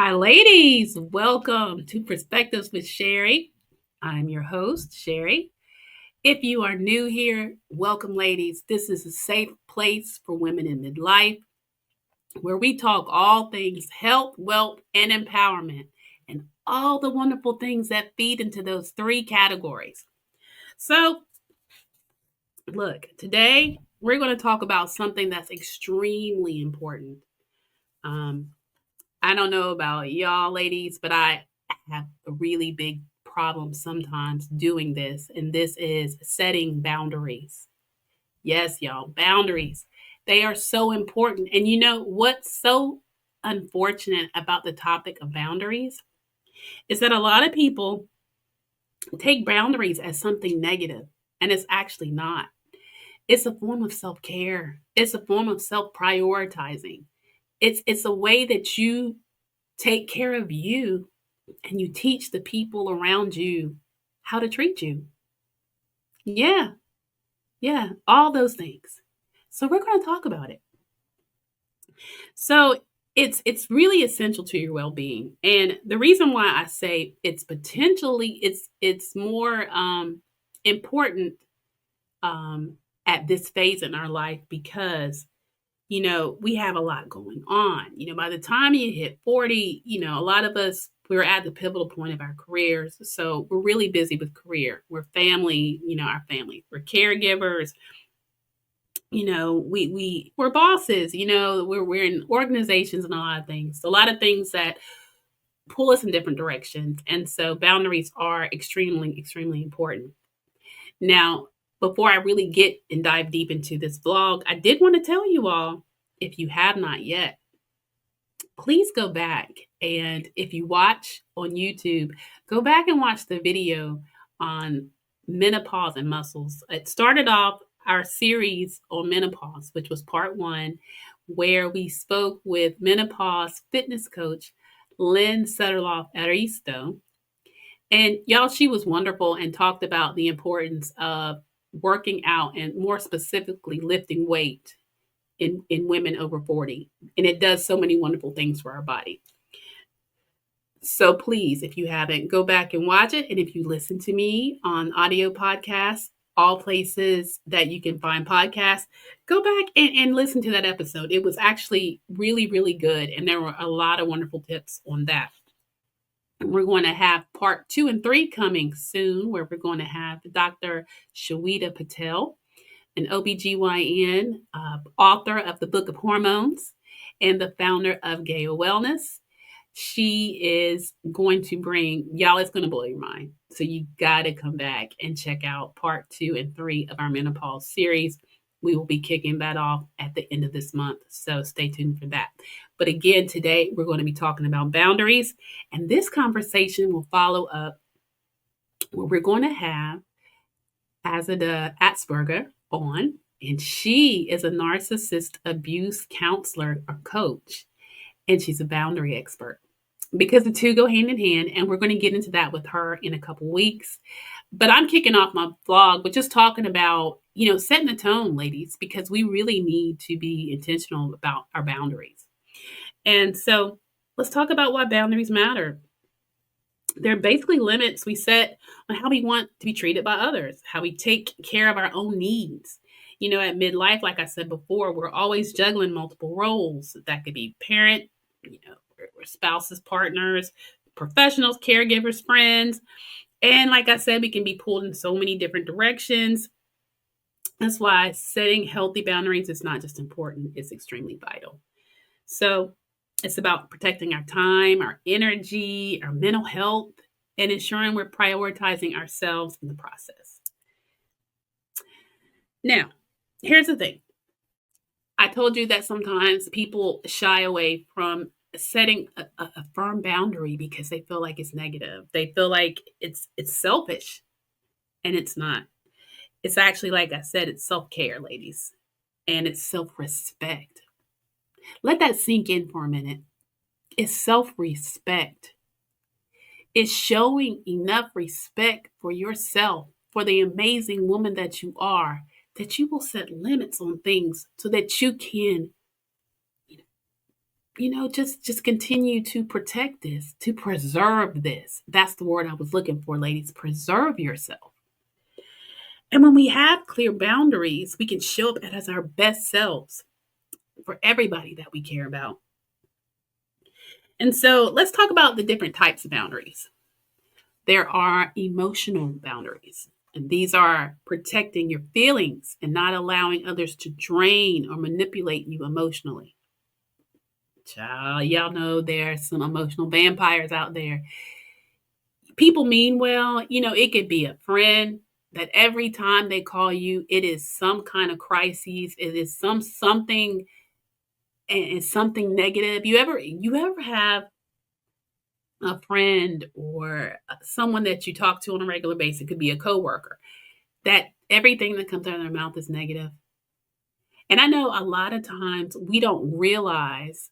Hi, ladies. Welcome to Perspectives with Sherry. I'm your host, Sherry. If you are new here, welcome, ladies. This is a safe place for women in midlife where we talk all things health, wealth, and empowerment, and all the wonderful things that feed into those three categories. So, look, today we're going to talk about something that's extremely important. Um, I don't know about y'all, ladies, but I have a really big problem sometimes doing this, and this is setting boundaries. Yes, y'all, boundaries. They are so important. And you know what's so unfortunate about the topic of boundaries is that a lot of people take boundaries as something negative, and it's actually not. It's a form of self care, it's a form of self prioritizing. It's a way that you take care of you and you teach the people around you how to treat you. Yeah, yeah, all those things. So we're going to talk about it. So it's really essential to your well-being. And the reason why I say it's more important um at this phase in our life because we have a lot going on. By the time you hit 40, a lot of us, we're at the pivotal point of our careers. So we're really busy with career. We're family, our family. We're caregivers. We're bosses, we're in organizations and a lot of things. So a lot of things that pull us in different directions. And so boundaries are extremely, extremely important. Now, before I really get and dive deep into this vlog, I did want to tell you all, if you have not yet, please go back. And if you watch on YouTube, go back and watch the video on menopause and muscles. It started off our series on menopause, which was part one, where we spoke with menopause fitness coach Lynn Sutterloff Aristo. And y'all, she was wonderful and talked about the importance of working out and more specifically lifting weight in women over 40. And it does so many wonderful things for our body. So please, if you haven't, go back and watch it. And if you listen to me on audio podcasts, all places that you can find podcasts, go back and listen to that episode. It was actually really, really good. And there were a lot of wonderful tips on that. We're going to have part 2 and 3 coming soon, where we're going to have Dr. Shawita Patel, an OBGYN, author of the Book of Hormones, and the founder of Gaia Wellness. She is going to bring, y'all, it's going to blow your mind. So you got to come back and check out part 2 and 3 of our menopause series. We will be kicking that off at the end of this month. So stay tuned for that. But again, today we're going to be talking about boundaries. And this conversation will follow up where we're going to have Azada Atzberger on, and she is a narcissist abuse counselor or coach, and she's a boundary expert because the two go hand in hand. And we're going to get into that with her in a couple weeks. But I'm kicking off my vlog with just talking about, setting the tone, ladies, because we really need to be intentional about our boundaries. And so let's talk about why boundaries matter. They're basically limits we set on how we want to be treated by others, how we take care of our own needs. At midlife, like I said before, we're always juggling multiple roles. That could be parent, we're spouses, partners, professionals, caregivers, friends. And like I said, we can be pulled in so many different directions. That's why setting healthy boundaries is not just important, it's extremely vital. So it's about protecting our time, our energy, our mental health, and ensuring we're prioritizing ourselves in the process. Now, here's the thing. I told you that sometimes people shy away from setting a firm boundary because they feel like it's negative. They feel like it's selfish, and it's not. It's actually, like I said, it's self-care, ladies, and it's self-respect. Let that sink in for a minute. It's self-respect. It's showing enough respect for yourself, for the amazing woman that you are, that you will set limits on things so that you can just continue to protect this, to preserve this. That's the word I was looking for, ladies. Preserve yourself. And when we have clear boundaries, we can show up as our best selves for everybody that we care about. And so let's talk about the different types of boundaries. There are emotional boundaries, and these are protecting your feelings and not allowing others to drain or manipulate you emotionally. Child, y'all know there's some emotional vampires out there. People mean well. It could be a friend that every time they call you, it is some kind of crisis. It is something and something negative. You ever have a friend or someone that you talk to on a regular basis? It could be a coworker that everything that comes out of their mouth is negative. And I know a lot of times we don't realize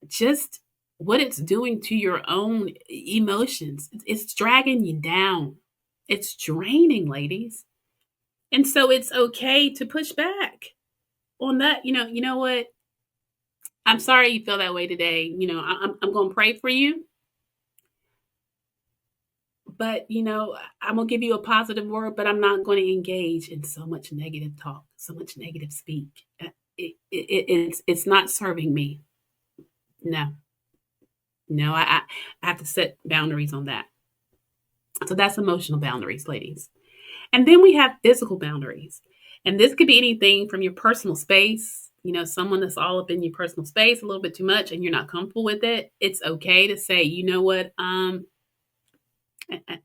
just what it's doing to your own emotions. It's dragging you down. It's draining, ladies. And so it's okay to push back on that. You know what? I'm sorry you feel that way today. I'm going to pray for you. But, I'm going to give you a positive word, but I'm not going to engage in so much negative talk, so much negative speak. It's not serving me. No, no, I have to set boundaries on that. So that's emotional boundaries, ladies. And then we have physical boundaries. And this could be anything from your personal space, someone that's all up in your personal space a little bit too much and you're not comfortable with it. It's okay to say, you know what, I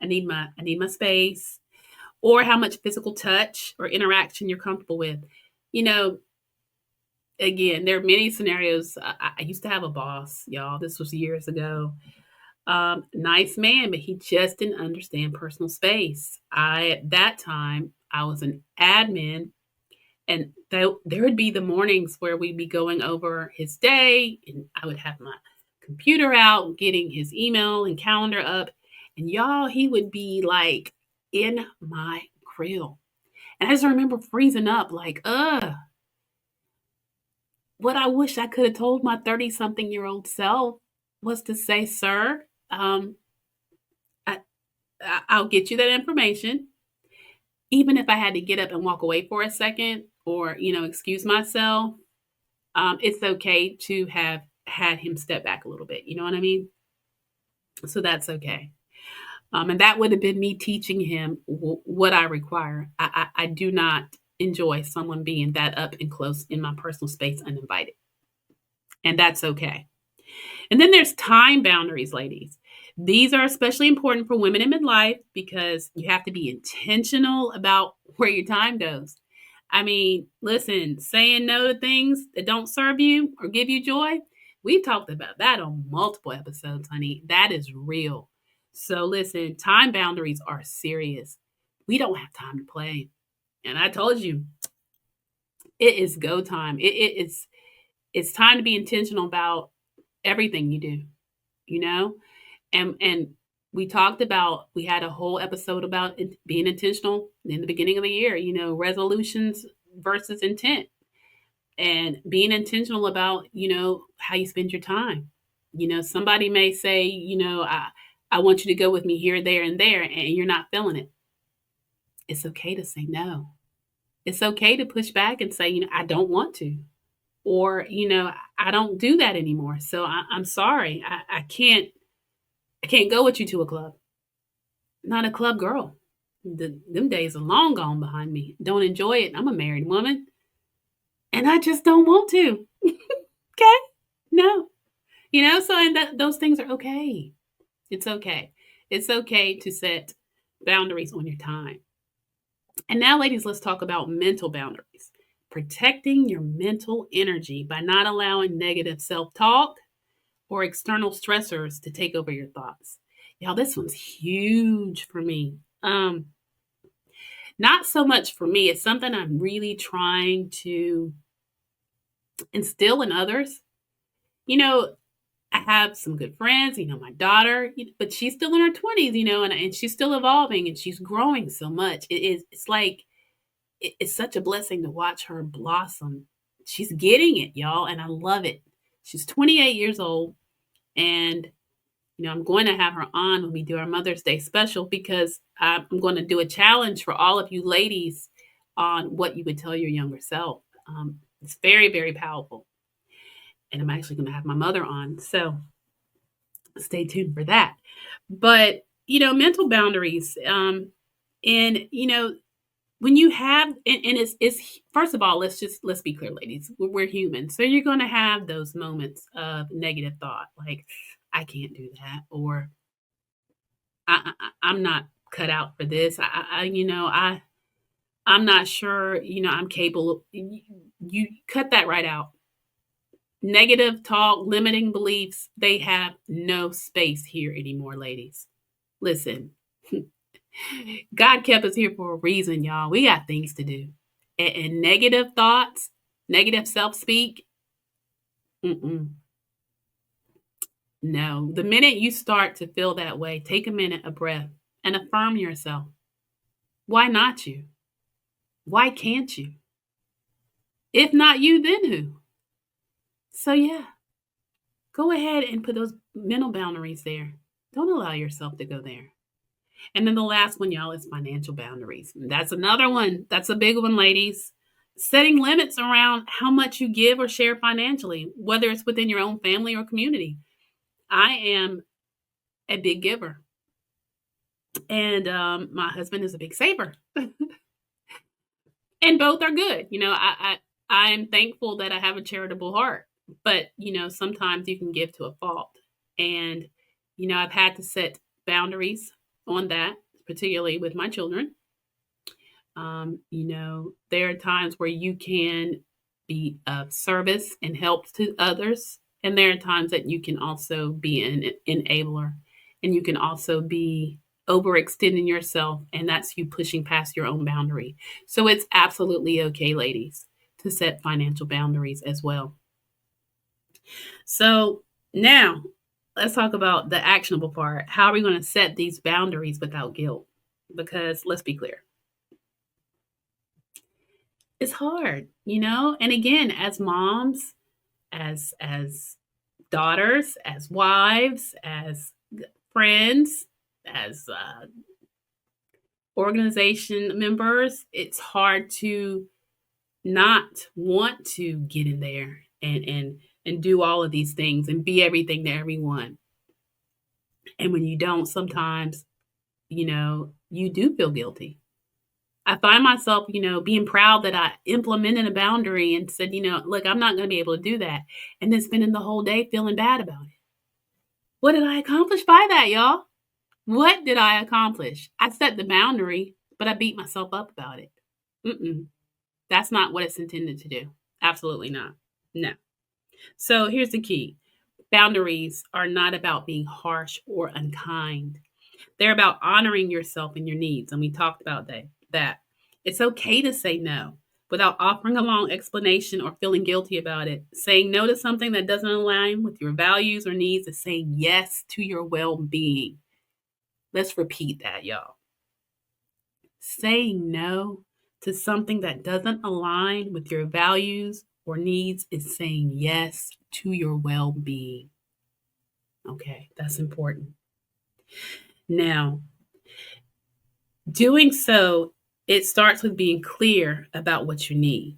need my space, or how much physical touch or interaction you're comfortable with. You know, Again, there are many scenarios. I used to have a boss, y'all. This was years ago. Nice man, but he just didn't understand personal space. At that time, I was an admin, and there would be the mornings where we'd be going over his day, and I would have my computer out, getting his email and calendar up, and y'all, he would be like in my grill. And I just remember freezing up, like, what I wish I could have told my 30 something year old self was to say, sir, I, I'll get you that information. Even if I had to get up and walk away for a second or, excuse myself, it's okay to have had him step back a little bit. You know what I mean? So that's okay. And that would have been me teaching him what I require. I do not enjoy someone being that up and close in my personal space uninvited. And that's okay. And then there's time boundaries, ladies. These are especially important for women in midlife because you have to be intentional about where your time goes. I mean, listen, saying no to things that don't serve you or give you joy, we've talked about that on multiple episodes, honey. That is real. So listen, time boundaries are serious. We don't have time to play. And I told you, it is go time. It's time to be intentional about everything you do, you know? And we had a whole episode about being intentional in the beginning of the year, resolutions versus intent, and being intentional about, how you spend your time. Somebody may say, I want you to go with me here, there, and there, and you're not feeling it. It's okay to say no. It's okay to push back and say, I don't want to. Or, I don't do that anymore. So I'm sorry. I can't go with you to a club. Not a club girl. Them days are long gone behind me. Don't enjoy it. I'm a married woman. And I just don't want to. Okay? No. So and those things are okay. It's okay. It's okay to set boundaries on your time. And now, ladies, let's talk about mental boundaries. Protecting your mental energy by not allowing negative self talk or external stressors to take over your thoughts. Y'all, this one's huge for me. Not so much for me. It's something I'm really trying to instill in others. I have some good friends, my daughter, but she's still in her 20s, and she's still evolving and she's growing so much. It's like, it's such a blessing to watch her blossom. She's getting it, y'all, and I love it. She's 28 years old, and I'm going to have her on when we do our Mother's Day special because I'm going to do a challenge for all of you ladies on what you would tell your younger self. It's very, very powerful. And I'm actually going to have my mother on. So stay tuned for that. But, mental boundaries. And, when you have, and it's first of all, let's be clear, ladies, we're human. So you're going to have those moments of negative thought, like, I can't do that, or I'm not cut out for this. I'm not sure, I'm capable. You cut that right out. Negative talk, limiting beliefs, they have no space here anymore, ladies. Listen, God kept us here for a reason, y'all. We got things to do. And negative thoughts, negative self speak, no. The minute you start to feel that way, take a minute, a breath, and affirm yourself. Why not you? Why can't you? If not you, then who? So, yeah, go ahead and put those mental boundaries there. Don't allow yourself to go there. And then the last one, y'all, is financial boundaries. That's another one. That's a big one, ladies. Setting limits around how much you give or share financially, whether it's within your own family or community. I am a big giver, and my husband is a big saver, and both are good. I'm thankful that I have a charitable heart, but sometimes you can give to a fault, and I've had to set boundaries on that, particularly with my children. There are times where you can be of service and help to others, and there are times that you can also be an enabler, and you can also be overextending yourself, and that's you pushing past your own boundary. So it's absolutely okay, ladies, to set financial boundaries as well. So now let's talk about the actionable part. How are we going to set these boundaries without guilt? Because let's be clear, it's hard, And again, as moms, as daughters, as wives, as friends, as organization members, it's hard to not want to get in there and do all of these things and be everything to everyone. And when you don't, sometimes, you do feel guilty. I find myself, being proud that I implemented a boundary and said, look, I'm not going to be able to do that. And then spending the whole day feeling bad about it. What did I accomplish by that, y'all? What did I accomplish? I set the boundary, but I beat myself up about it. That's not what it's intended to do. Absolutely not. No. So here's the key. Boundaries are not about being harsh or unkind. They're about honoring yourself and your needs. And we talked about that. It's okay to say no without offering a long explanation or feeling guilty about it. Saying no to something that doesn't align with your values or needs is saying yes to your well-being. Let's repeat that, y'all. Saying no to something that doesn't align with your values or needs is saying yes to your well-being. Okay, that's important. Now, doing so, it starts with being clear about what you need.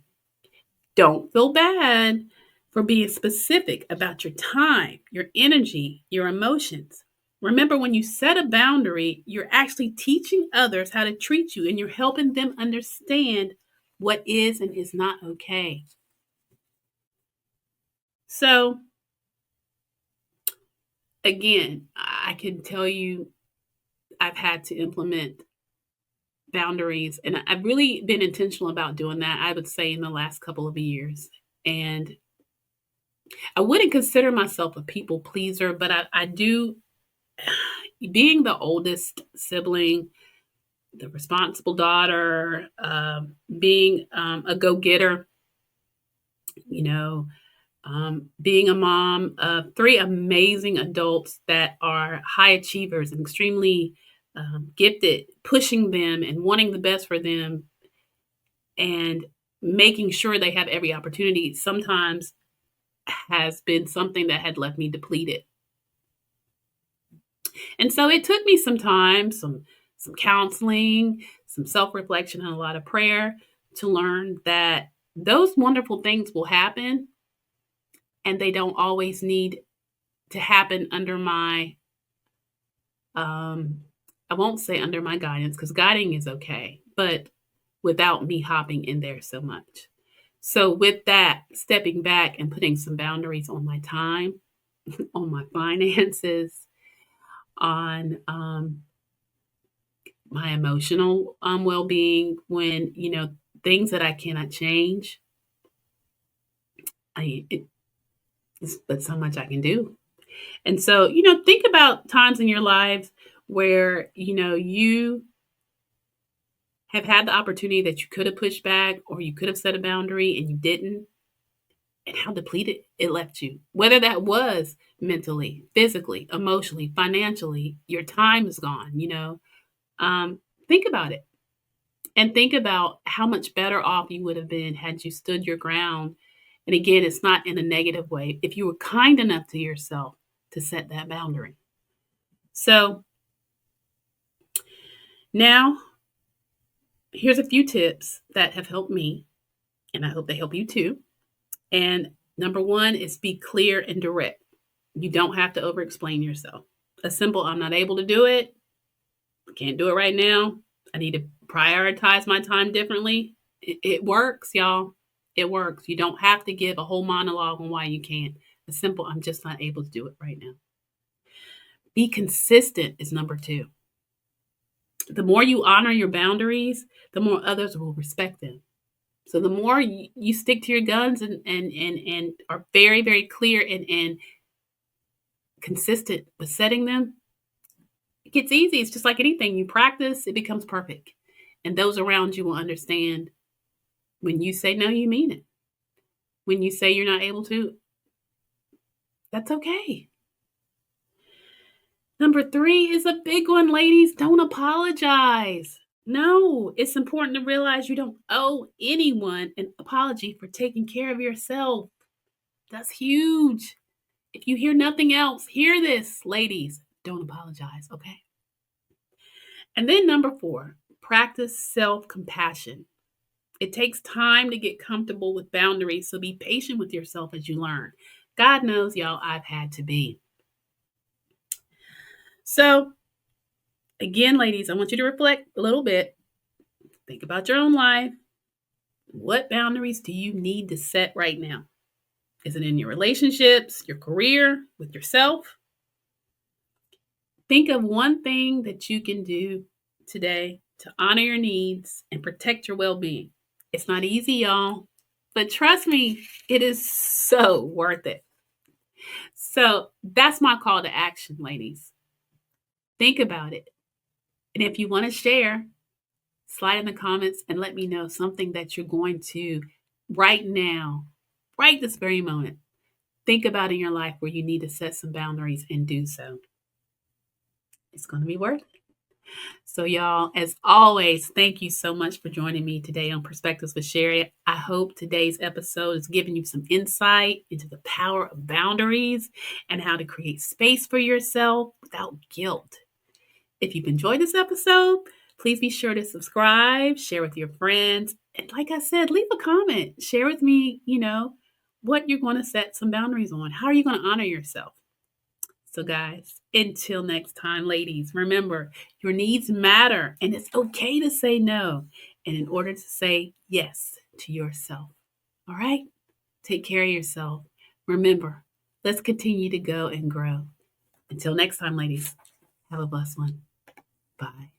Don't feel bad for being specific about your time, your energy, your emotions. Remember, when you set a boundary, you're actually teaching others how to treat you, and you're helping them understand what is and is not okay. So, again, I can tell you I've had to implement boundaries, and I've really been intentional about doing that, I would say, in the last couple of years. And I wouldn't consider myself a people pleaser, but I do, being the oldest sibling, the responsible daughter, being a go-getter, being a mom of three amazing adults that are high achievers and extremely gifted, pushing them and wanting the best for them and making sure they have every opportunity. Sometimes has been something that had left me depleted. And so it took me some time, some counseling, some self-reflection, and a lot of prayer to learn that those wonderful things will happen, and they don't always need to happen under my I won't say under my guidance, because guiding is okay, but without me hopping in there so much. So with that, stepping back and putting some boundaries on my time, on my finances, on my emotional well-being, when things that I cannot change, but so much I can do. And so think about times in your lives where you have had the opportunity that you could have pushed back, or you could have set a boundary and you didn't, and how depleted it left you. Whether that was mentally, physically, emotionally, financially, your time is gone. Think about it, and think about how much better off you would have been had you stood your ground. And again, it's not in a negative way. If you were kind enough to yourself to set that boundary. So now, here's a few tips that have helped me, and I hope they help you too. And number one is be clear and direct. You don't have to over explain yourself. A simple, I'm not able to do it. Can't do it right now. I need to prioritize my time differently. It works, y'all. It works. You don't have to give a whole monologue on why you can't. A simple, I'm just not able to do it right now. Be consistent is number two. The more you honor your boundaries, the more others will respect them. So the more you stick to your guns and are very, very clear and consistent with setting them, it gets easy. It's just like anything. You practice, it becomes perfect. And those around you will understand when you say no, you mean it. When you say you're not able to, that's okay. Number three is a big one, ladies. Don't apologize. No, it's important to realize you don't owe anyone an apology for taking care of yourself. That's huge. If you hear nothing else, hear this, ladies. Don't apologize, okay? And then number four, practice self-compassion. It takes time to get comfortable with boundaries, so be patient with yourself as you learn. God knows, y'all, I've had to be. So, again, ladies, I want you to reflect a little bit. Think about your own life. What boundaries do you need to set right now? Is it in your relationships, your career, with yourself? Think of one thing that you can do today to honor your needs and protect your well-being. It's not easy, y'all, but trust me, it is so worth it. So that's my call to action, ladies. Think about it. And if you want to share, slide in the comments and let me know something that you're going to right now, right this very moment, think about in your life where you need to set some boundaries and do so. It's going to be worth it. So, y'all, as always, thank you so much for joining me today on Perspectives with Sherry. I hope today's episode is giving you some insight into the power of boundaries and how to create space for yourself without guilt. If you've enjoyed this episode, please be sure to subscribe, share with your friends, and like I said, leave a comment. Share with me, what you're going to set some boundaries on. How are you going to honor yourself? So guys, until next time, ladies, remember your needs matter and it's okay to say no. And in order to say yes to yourself, all right? Take care of yourself. Remember, let's continue to go and grow. Until next time, ladies, have a blessed one. Bye.